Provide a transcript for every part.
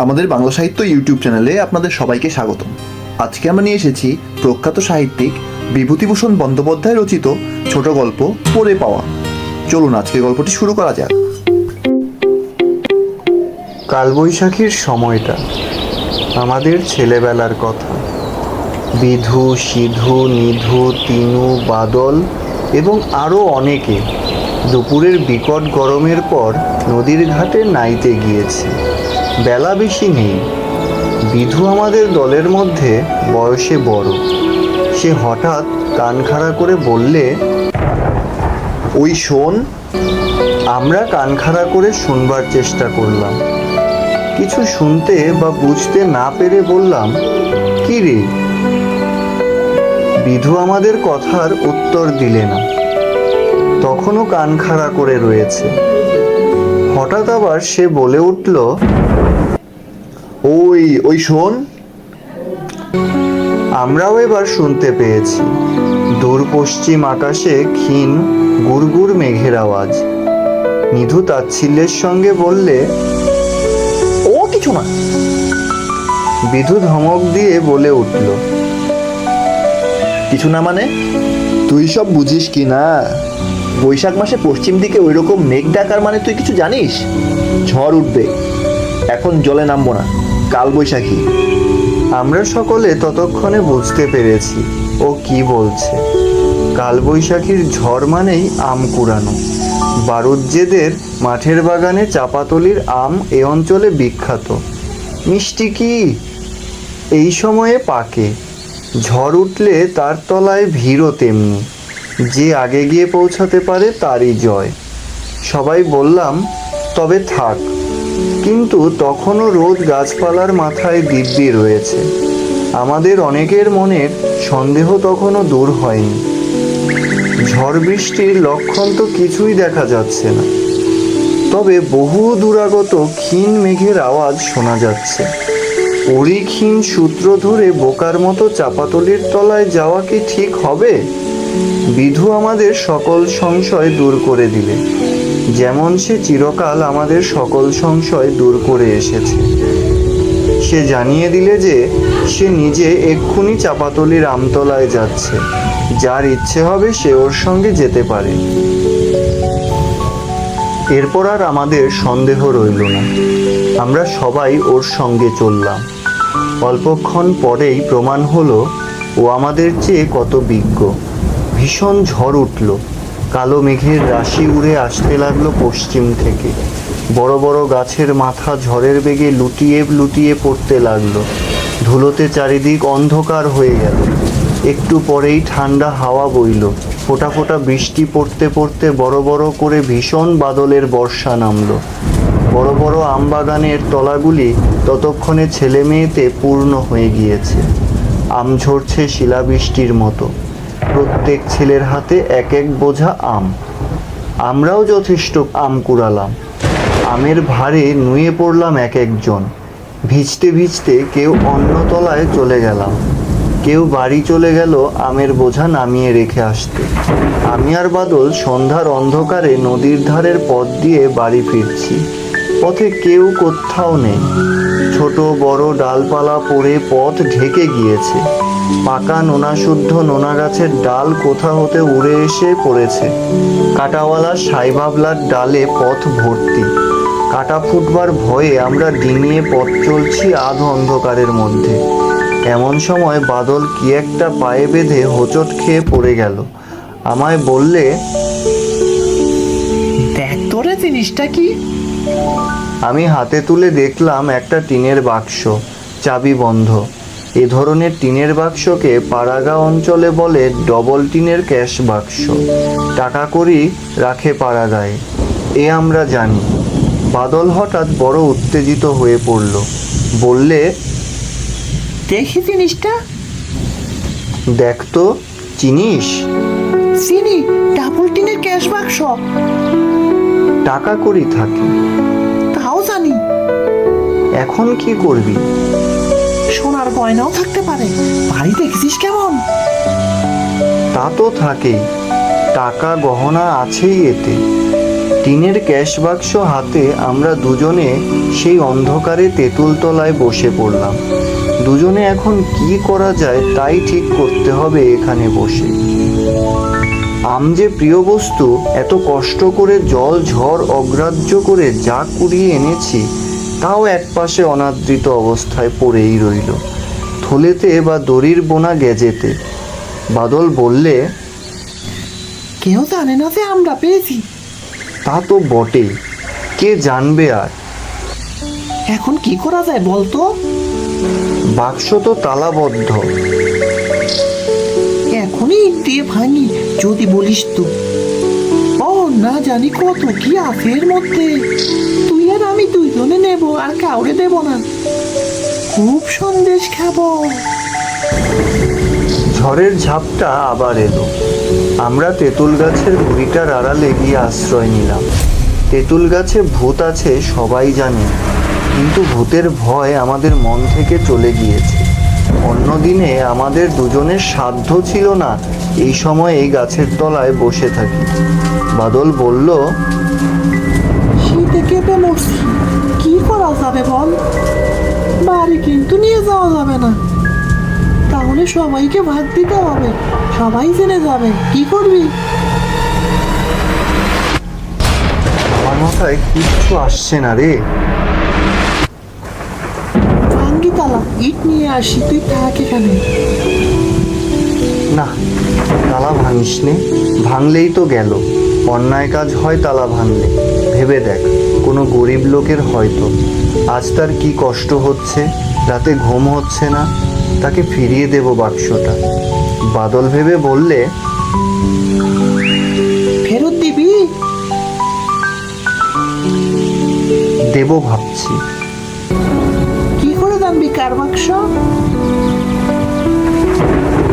আমাদের বাংলা সাহিত্য ইউটিউব চ্যানেলে আপনাদের সবাইকে স্বাগতম। আজকে আমরা নিয়ে এসেছি প্রখ্যাত সাহিত্যিক বিভূতিভূষণ বন্দ্যোপাধ্যায় রচিত ছোট গল্প পড়ে পাওয়া। চলুন আজকে গল্পটি শুরু করা যাক। কালবৈশাখীর সময়টা আমাদের ছেলেবেলার কথা। বিধু, সিধু, নিধু, তিনু, বাদল এবং আরও অনেকে দুপুরের বিকট গরমের পর নদীর ঘাটে নাইতে গিয়েছে। বেলা বেশি নেই। বিধু আমাদের দলের মধ্যে বয়সে বড়। সে হঠাৎ কান খাড়া করে বললে, ওই শোন। আমরা কান খাড়া করে শুনবার চেষ্টা করলাম। কিছু শুনতে বা বুঝতে না পেরে বললাম, কি রে? বিধু আমাদের কথার উত্তর দিলে না, তখনও কান খাড়া করে রয়েছে। হঠাৎ আবার সে বলে উঠল, ওই শোন। আমরাও এবার শুনতে পেয়েছি। দূর পশ্চিম আকাশে ক্ষীণ গুড়গুড় মেঘের আওয়াজ। নিধু তাচ্ছিল্যের সঙ্গে বললে, ও কিছু না। বিধু ধমক দিয়ে বলে উঠল, কিছু না মানে? তুই সব বুঝিস কি না? বৈশাখ মাসে পশ্চিম দিকে ওই রকম মেঘ ডাকার মানে তুই কিছু জানিস? ঝড় উঠবে, এখন জলে নামবো না, কাল বৈশাখী। আমরা সকলে ততক্ষণে বুঝতে পেরেছি ও কি বলছে। কালবৈশাখীর ঝড় মানেই আম কুড়ানো। বারুজ্জেদের মাঠের বাগানে চাপাতলির আম এ অঞ্চলে বিখ্যাত। মিষ্টি কি এই সময়ে পাকে। ঝড় উঠলে তার তলায় ভিড়ও তেমনি। যে আগে গিয়ে পৌঁছাতে পারে তারই জয়। সবাই বললাম, তবে থাক। কিন্তু তখনও রোদ গাছপালার মাথায় দিব্যি রয়েছে। আমাদের অনেকের মনের সন্দেহ তখনও দূর হয়নি। ঝড় বৃষ্টির লক্ষণ তো কিছুই দেখা যাচ্ছে না, তবে বহু দূরাগত ক্ষীণ মেঘের আওয়াজ শোনা যাচ্ছে। পরিক্ষীণ সূত্র ধরে বোকার মতো চাপাতলির তলায় যাওয়া কি ঠিক হবে? বিধু আমাদের সকল সংশয় দূর করে দিলে, যেমন সে চিরকাল আমাদের সকল সংশয় দূর করে এসেছে। সে জানিয়ে দিলে যে সে নিজে এক্ষুনি চাপাতলির আমতলায় যাচ্ছে। যার ইচ্ছে হবে সে ওর সঙ্গে যেতে পারে। এরপর আর আমাদের সন্দেহ রইল না। আমরা সবাই ওর সঙ্গে চললাম। অল্পক্ষণ পরেই প্রমাণ হলো ও আমাদের চেয়ে কত বিজ্ঞ। ভীষণ ঝড় উঠল। কালো মেঘের রাশি উড়ে আসতে লাগলো পশ্চিম থেকে। বড় বড় গাছের মাথা ঝড়ের বেগে লুটিয়ে লুটিয়ে পড়তে লাগলো। ধুলোতে চারিদিক অন্ধকার হয়ে গেল। একটু পরেই ঠান্ডা হাওয়া বইল। ফোঁটা ফোঁটা বৃষ্টি পড়তে পড়তে বড় বড় করে ভীষণ বাদলের বর্ষা নামলো। বড় বড় আমবাগানের তলাগুলি ততক্ষণে ছেলে মেয়েতে পূর্ণ হয়ে গিয়েছে। আম ঝরছে শিলাবৃষ্টির মতো। প্রত্যেক ছেলের হাতে এক এক বোঝা আম। আমরাও যথেষ্ট আম কুড়ালাম। আমের ভারে নুয়ে পড়লাম এক একজন। ভিজতে ভিজতে কেউ অন্য তলায় চলে গেলাম। কেউ বাড়ি চলে গেল আমের বোঝা নামিয়ে রেখে আসতে। আমি আর বাদল সন্ধ্যার অন্ধকারে নদীর ধারের পথ দিয়ে বাড়ি ফিরছি। পথে কেউ কোথাও নেই। ছোট বড় ডালপালা পড়ে পথ ঢেকে গিয়েছে। পাকা নোনাশুদ্ধ নোনা গাছের ডাল কোথা হতে উড়ে এসে পড়েছে। কাঁটাওয়ালা সাইবাবলার ডালে পথ ভর্তি। কাঁটা ফুটবার ভয়ে আমরা ডিঙিয়ে পথ চলছি আধ অন্ধকারের মধ্যে। এমন সময় বাদল কি একটা পায়ে বেঁধে হোঁচট খেয়ে পড়ে গেল। আমায় বললে, দেখ তোরে জিনিসটা কি? আমি হাতে তুলে দেখলাম একটা টিনের বাক্স, চাবি বন্ধ। এ ধরনের টিনের বাক্সকে পাড়াগা অঞ্চলে বলে ডবল টিনের ক্যাশ বাক্স। টাকা কড়ি রাখে পাড়াগায়, এ আমরা জানি। বাদল হঠাৎ বড় উত্তেজিত হয়ে পড়ল। বললে, দেখি জিনিসটা। দেখ তো, চিনিস? চিনি, ডাবল টিনের ক্যাশ বাক্স। টাকা কড়ি থাকে। তাও জানি। এখন কি করবি? সোনার গয়নাও থাকতে পারে। বাড়ি দেখেছিস কেমন? তা তো থাকেই, টাকা গহনা আছেই এতে। টিনের ক্যাশ বাক্স হাতে আমরা দুজনে সেই অন্ধকারে তেঁতুল তলায় বসে পড়লাম। দুজনে এখন কি করা যায় তাই ঠিক করতে হবে এখানে বসে। আম যে প্রিয় বস্তু, এত কষ্ট করে জল ঝড় অগ্রাহ্য করে যা কুড়িয়ে এনেছি তাও একপাশে অনাদৃত অবস্থায় পড়েই রইল, থলেতে বা দড়ির বোনা গেজেতে। বাদল বললে, কেউ জানে না যে আমরা পেয়েছি। তা তো বটেই, কে জানবে আর। এখন কি করা যায় বলতো? বাক্স তো তালাবদ্ধ। এখনই ইট দিয়ে ভাঙি যদি বলিস তো। ও না জানি কত কি আছে এর মধ্যে। তুই আর আমি দুইজনে নেব আর কাউরে দেব না। খুব সন্দেশ খাবো। ঝড়ের ঝাপটা আবার এলো। আমরা তেঁতুল গাছের গুড়িটার আড়ালে গিয়ে আশ্রয় নিলাম। তেঁতুল গাছে ভূত আছে সবাই জানে, কিন্তু ভূতের ভয় আমাদের মন থেকে চলে গিয়েছে। অন্যদিনে আমাদের দুজনের সাধ্য ছিল না এই সময় এই গাছের তলায় বসে থাকি। বাদল বলল, শীতে কেঁপে মরছি, কি করা যাবে বল? বাড়ি কিন্তু নিয়ে যাওয়া যাবে না, তাহলে সবাইকে ভাগ দিতে হবে, সবাই জেনে যাবে। কি করবি? আমার মাথায় কিচ্ছু আসছে না রে। ভাঙ্গি তালা, ইট নিয়ে আসি, তুই থাক এখানে। না, তালা ভাঙিস নে, ভাঙলেই তো গেল। অন্যায় কাজ হয় তালা ভাঙলে। ভেবে দেখ, কোনো গরিব লোকের হয়তো আজ তার কি কষ্ট হচ্ছে, রাতে ঘুম হচ্ছে না, তাকে ফিরিয়ে দেব বাক্সটা। বাদল ভেবে বললে, ফেরত দিবি? দেব ভাবছি। কি করে জানবি কার বাক্স?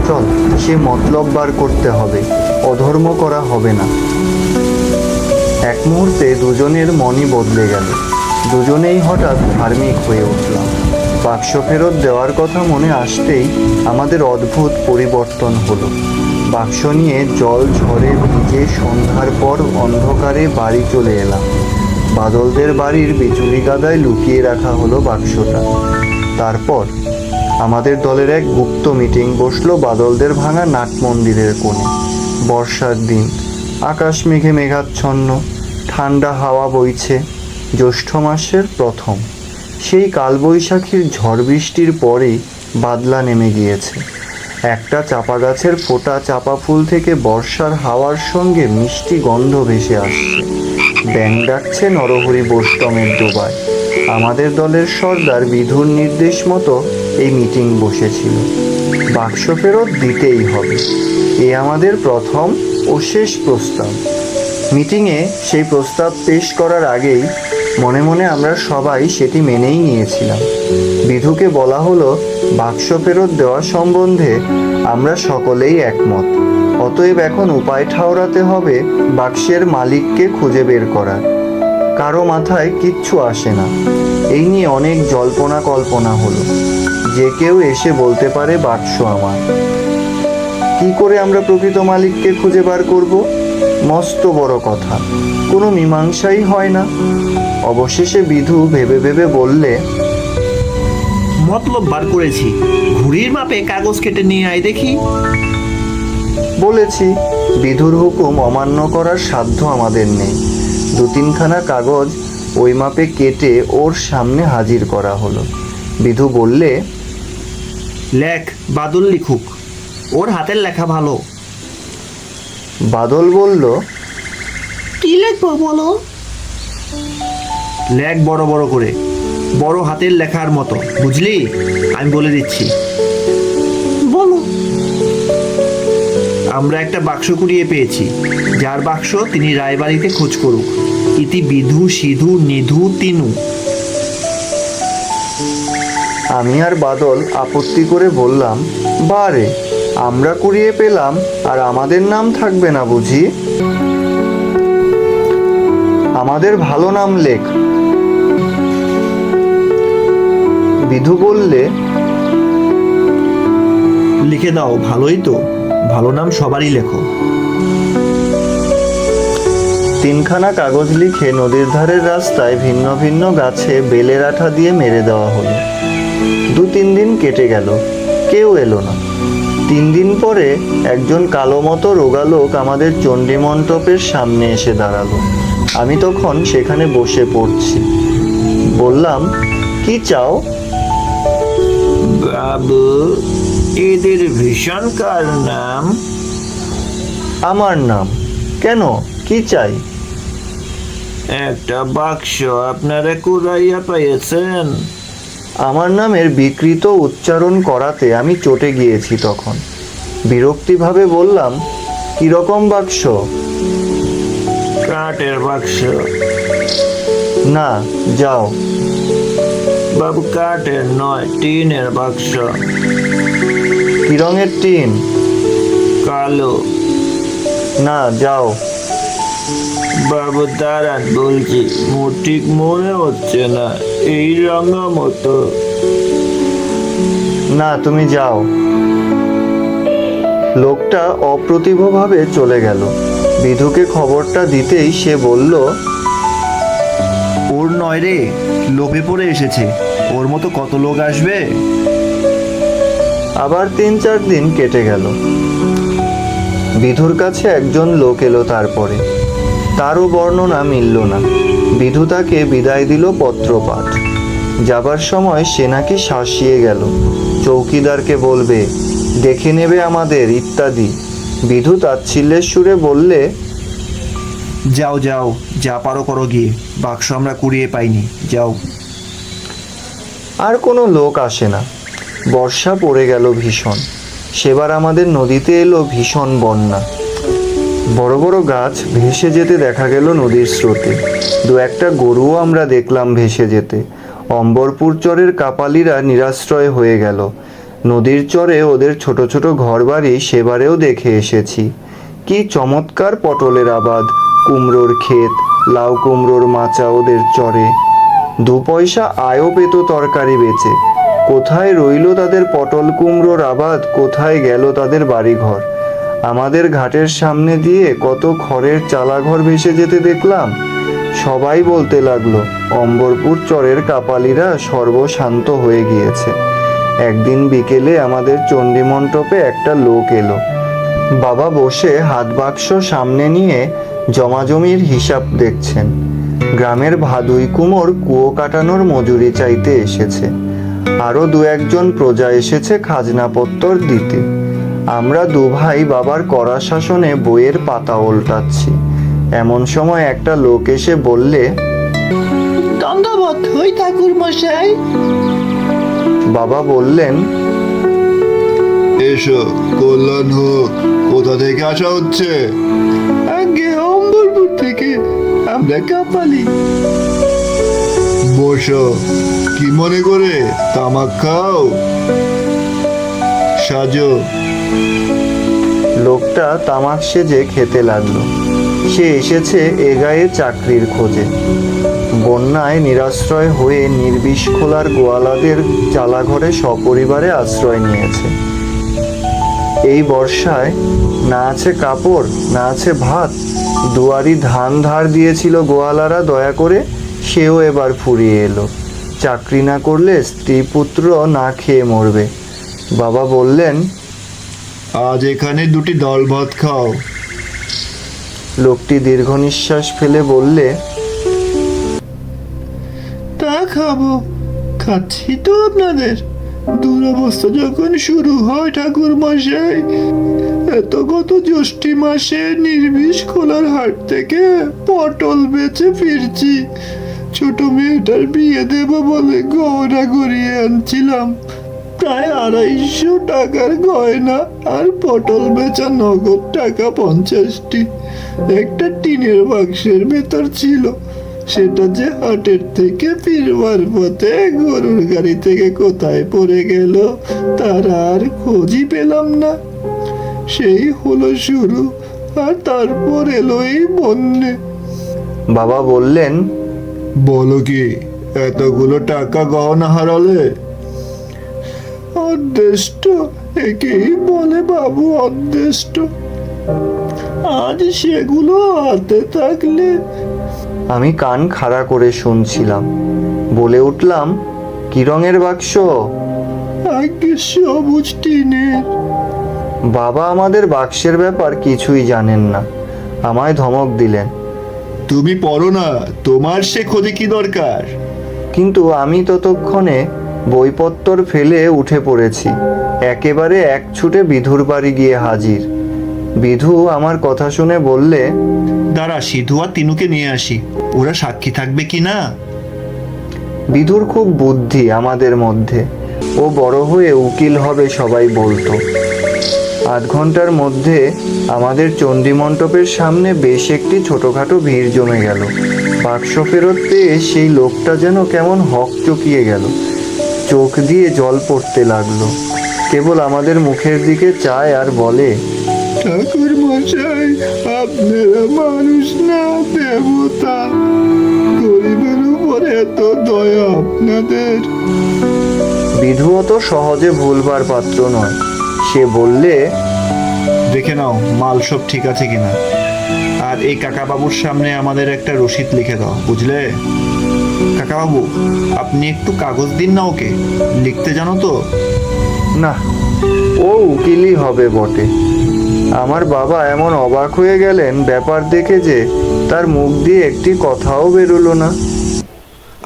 চল, সে মতলব বার করতে হবে, অধর্ম করা হবে না। এক মুহূর্তে দুজনের মনই বদলে গেল। দুজনেই হঠাৎ ধার্মিক হয়ে উঠলাম। বাক্স ফেরত দেওয়ার কথা মনে আসতেই আমাদের অদ্ভুত পরিবর্তন হলো। বাক্স নিয়ে জল ঝড়ে ভিজে সন্ধ্যার পর অন্ধকারে বাড়ি চলে এলাম। বাদলদের বাড়ির বিচুলি গাদায় লুকিয়ে রাখা হলো বাক্সটা। তারপর আমাদের দলের এক গুপ্ত মিটিং বসলো বাদলদের ভাঙা নাট মন্দিরের কোণে। বর্ষার দিন, আকাশ মেঘে মেঘাচ্ছন্ন, ঠান্ডা হাওয়া বইছে। জ্যৈষ্ঠ মাসের প্রথম সেই কালবৈশাখীর ঝড় বৃষ্টির পরেই বাদলা নেমে গিয়েছে। একটা চাপা গাছের ফোটা চাপা ফুল থেকে বর্ষার হাওয়ার সঙ্গে মিষ্টি গন্ধ ভেসে আসছে। ব্যাঙ ডাকছে নরহরি বৈষ্ণবের ডোবায়। আমাদের দলের সর্দার বিধুর নির্দেশ মতো এই মিটিং বসেছিল। বাক্স ফেরত দিতেই হবে, এ আমাদের প্রথম ও শেষ প্রস্তাব। মিটিংয়ে সেই প্রস্তাব পেশ করার আগেই মনে মনে আমরা সবাই সেটি মেনেই নিয়েছিলাম। বিধুকে বলা হলো, বাক্স ফেরত দেওয়া সম্বন্ধে আমরা সকলেই একমত। অতএব এখন উপায় ঠাউরাতে হবে বাক্সের মালিককে খুঁজে বের করার। কারো মাথায় কিচ্ছু আসে না। এই নিয়ে অনেক জল্পনা কল্পনা হলো। যে কেউ এসে বলতে পারে বাক্স আমার। কি করে আমরা প্রকৃত মালিককে খুঁজে বার করব? মস্ত বড় কথা, কোনো মীমাংসাই হয় না। অবশেষে বিধু ভেবে ভেবে বললে, মতলব বার করেছি, ঘুড়ির মাপে কাগজ কেটে নিয়ে আয় দেখি। বলেছি, বিধুর হুকুম অমান্য করার সাধ্য আমাদের নেই। দু তিনখানা কাগজ ওই মাপে কেটে ওর সামনে হাজির করা হলো। বিধু বললে, লেখ, বাদল লিখুক, ওর হাতের লেখা ভালো। বাদল বলল, কি লিখবো বলো? লেখ বড় বড় করে, বড় হাতের লেখার মতো, বুঝলি? আমি বলে দিচ্ছি। বলো। আমরা একটা বাক্স কুড়িয়ে পেয়েছি, যার বাক্স তিনি রায়বাড়িতে খোঁজ করুক। ইতি বিধু সিধু নিধু তিনু। আমি আর বাদল আপত্তি করে বললাম, বারে, আমরা কুড়িয়ে পেলাম আর আমাদের নাম থাকবে না বুঝি? আমাদের ভালো নাম লেখ। বিধু বললে, লিখে দাও, ভালোই তো, ভালো নাম সবারই লেখো। তিনখানা কাগজ লিখে নদীর ধারের রাস্তায় ভিন্ন ভিন্ন গাছে বেলের আঠা দিয়ে মেরে দেওয়া হলো। 2-3 দিন কেটে গেল, কেউ এলো না। 3 দিন পরে একজন কালো মতো রোগা লোক আমাদের চণ্ডী মণ্ডপের সামনে এসে দাঁড়ালো। আমি তখন সেখানে বসে পড়ছি। বললাম, কি চাও? বাবু, এদের ভীষণ কার নাম? আমার নাম। কেন, কি চাই? একটা বাক্স আপনারা কুড়াইয়া পাইয়েছেন। আমার নামের বিকৃত উচ্চারণ করাতে আমি চটে গিয়েছি তখন। বিরক্তিভাবে বললাম, কিরকম বাক্স? কাঠের বাক্স। না, যাও। বাবু, কাঠের নয়, টিনের বাক্স। কি রঙের টিন? কালো। না, যাও। বাবু দাঁড়ান, বলছি, ঠিক মনে হচ্ছে না, এই রঙা মতো। না, তুমি যাও। লোকটা অপ্রতিভভাবে চলে গেল। বিধুকে খবরটা দিতেই সে বলল, ওর নয় রে, লোভে পড়ে এসেছে। ওর মতো কত লোক আসবে। আবার 3-4 দিন কেটে গেল। বিধুর কাছে একজন লোক এলো তারপরে। তারও বর্ণনা মিলল না। বিধু তাকে বিদায় দিল পত্রপাঠ। যাবার সময় সে নাকি শাসিয়ে গেল, চৌকিদারকে বলবে, দেখে নেবে আমাদের, ইত্যাদি। বিধু তাচ্ছিল্যের সুরে বললে, যাও যাও, যা পারো করো গিয়ে, বাক্স আমরা কুড়িয়ে পাইনি, যাও। আর কোনো লোক আসে না। বর্ষা পড়ে গেল ভীষণ। সেবার আমাদের নদীতে এলো ভীষণ বন্যা। বড় বড় গাছ ভেসে যেতে দেখা গেল নদীর স্রোতে। 2-একটা গরুও আমরা দেখলাম ভেসে যেতে। অম্বরপুর চরের কাপালিরা নিরাশ্রয় হয়ে গেল। নদীর চরে ওদের ছোট ছোট ঘরবাড়ি সেবারেও দেখে এসেছি। কি চমৎকার পটলের আবাদ, কুমড়োর ক্ষেত, লাউ কুমড়োর মাচা ওদের চরে। 2 পয়সা আয়ও পেত তরকারি বেচে। কোথায় রইল তাদের পটল কুমড়োর আবাদ, কোথায় গেল তাদের বাড়িঘর। আমাদের ঘাটের সামনে দিয়ে কত খড়ের চালাঘর ভেসে যেতে দেখলাম। সবাই বলতে লাগলো, অম্বরপুর চরের কাপালিরা সর্বশান্ত হয়ে গিয়েছে। একদিন বিকেলে আমাদের চণ্ডী মণ্ডপে একটা লোক এলো। বাবা বসে হাত বাক্স সামনে নিয়ে জমাজমির হিসাব দেখছেন। গ্রামের ভাদুই কুমোর কুয়ো কাটানোর মজুরি চাইতে এসেছে। আরও 2-1 প্রজা এসেছে খাজনাপত্তর দিতে। আমরা 2 ভাই বাবার কড়া শাসনে বইয়ের পাতা ওল্টাচ্ছি। এমন সময় একটা লোক এসে বললে, দণ্ডবোধ হই ঠাকুর মশাই। বাবা বললেন, এসো, কল্যাণ হোক। কোথা থেকে আসা হচ্ছে? আগে অম্বরপুর থেকে, আমরা কাপালি। বসো। কি মনে করে, তামাক খাও? সাজো। লোকটা তামাক সেজে খেতে লাগলো। সে এসেছে এ গায়ে চাকরির খোঁজে। বন্যায় নিরাশ্রয় হয়ে নির্বিষ খোলার গোয়ালাদের চালাঘরে সপরিবারে আশ্রয় নিয়েছে। এই বর্ষায় না আছে কাপড়, না আছে ভাত। দুয়ারি ধান ধার দিয়েছিল গোয়ালারা দয়া করে, সেও এবার ফুরিয়ে এলো। চাকরি না করলে স্ত্রী পুত্র না খেয়ে মরবে। বাবা বললেন, আজ এখানে 2টি ডাল ভাত খাও। লোকটি দীর্ঘ নিঃশ্বাস ফেলে বললে, তা খাবো, খাচ্ছি তো আপনাদের। দুরবস্থা যখন শুরু হয় ঠাকুর মশাই, গত জ্যৈষ্ঠী মাসে নির্বিষ খোলার হাট থেকে পটল বেচে ফিরছি। ছোট মেয়েটার বিয়ে দেব বলে গয়না গড়িয়ে আনছিলাম। প্রায় 250 টাকার গয়না আর পটল বেচা নগদ টাকা 50টি। একটা টিনের বাক্সের ভেতর ছিল। সেটা যে হাটের থেকে ফিরবার পথে গরুর গাড়ি থেকে কোথায় পড়ে গেল তার আর খোঁজই পেলাম না। সেই হলো শুরু, আর তারপর এলো এই বন্যে। বাবা বললেন, বলো কি, এতগুলো টাকা গহনা হারালে? অদৃষ্ট, একেই বলে বাবু, অদৃষ্ট। আজ সেগুলো হাতে থাকলে। আমি কান খাড়া করে শুনছিলাম। বলে উঠলাম, কি রঙের বাক্স? আগে সবুজ টিনের। বাবা আমাদের বাক্সের ব্যাপার কিছুই জানেন না। আমায় ধমক দিলেন। তুমি পড়ো না, তোমার সে ক্ষতি কি দরকার? কিন্তু আমি ততক্ষণে বইপত্তর ফেলে উঠে পড়েছি। একেবারে এক ছুটে বিধুর বাড়ি গিয়ে হাজির। বিধু আমার কথা শুনে বললে, দাঁড়া, সিধু আর তিনুকে নিয়ে আসি, ওরা সাক্ষী থাকবে কি না। বিধুর খুব বুদ্ধি আমাদের মধ্যে। ও বড় হয়ে উকিল হবে সবাই বলতো। আধ ঘন্টার মধ্যে আমাদের চণ্ডীমণ্ডপের সামনে বেশ একটি ছোটখাটো ভিড় জমে গেল। বাক্স ফেরত পেয়ে সেই লোকটা যেন কেমন হকচকিয়ে গেল। চোখ দিয়ে জল পড়তে লাগলো। কেবল আমাদের মুখের দিকে চায় আর বলে, ঠাকুর মশাই, আপনারা মানুষ না দেবতা, গরিবের উপরে এত দয়া আপনাদের। বিধুও তো সহজে ভুলবার পাত্র নয়। সে বললে, দেখে নাও মাল সব ঠিক আছে কিনা, আর এই কাকাবাবুর সামনে আমাদের একটা রসিদ লিখে দাও, বুঝলে? কাকাবাবু, আপনি একটু কাগজ দিন না, ওকে লিখতে জানো তো? না, ও উকিলই হবে বটে। আমার বাবা এমন অবাক হয়ে গেলেন ব্যাপার দেখে যে তার মুখ দিয়ে একটি কথাও বেরোলো না।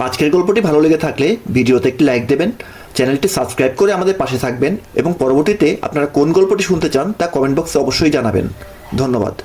আজকের গল্পটি ভালো লেগে থাকলে ভিডিওতে একটি লাইক দেবেন, চ্যানেলটি সাবস্ক্রাইব করে আমাদের পাশে থাকবেন এবং পরবর্তীতে আপনারা কোন গল্পটি শুনতে চান তা কমেন্ট বক্সে অবশ্যই জানাবেন। ধন্যবাদ।